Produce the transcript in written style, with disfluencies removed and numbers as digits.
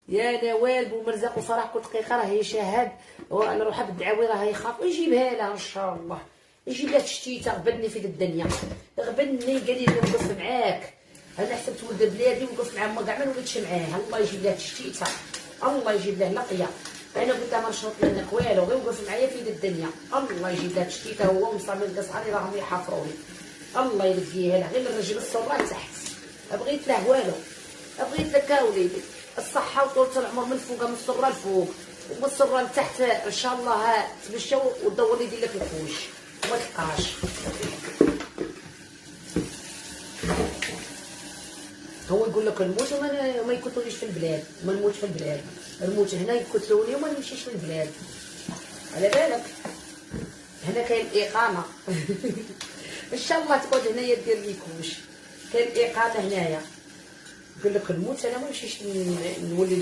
يا نوال بومرزق وفرح كل دقيقه راه يشاهد وانا نروح بالدعاوي راه يخاف يجيبها لها ان شاء الله. يجيب لها تشتيته غبني في دنيا غبني قال لي نوقف معاك انا حسبت ولد بلادي ونوقف معاه ما كاع ما ولدتش معاه. الله يجيب لها تشتيته الله يجيب لها لقيه. انا قلت لها ما نشرط منك والو غير وقف معايا في الدنيا. الله يجيب لها تشتيته هو ومصامين صحابي راهم يحافروني. الله يلقيها له غير الرجل الصورة تحت. بغيت له والو بغيت لك وليدي الصحة وطولة العمر من فوق من الصغرى لفوق ومن الصغرى لتحت ان شاء الله تمشى وتدور لي يدير لك الكوش وما تلقاش. هو يقول لك نموت وما يقتلونيش في البلاد ما نموت في البلاد نموت هنا يقتلوني وما نمشيش في البلاد. على بالك هنا كاين اقامه ان شاء الله تقعد هنايا دير لي كوش كاين اقامه هنايا. يقول لك نموت انا ما نمشيش نولي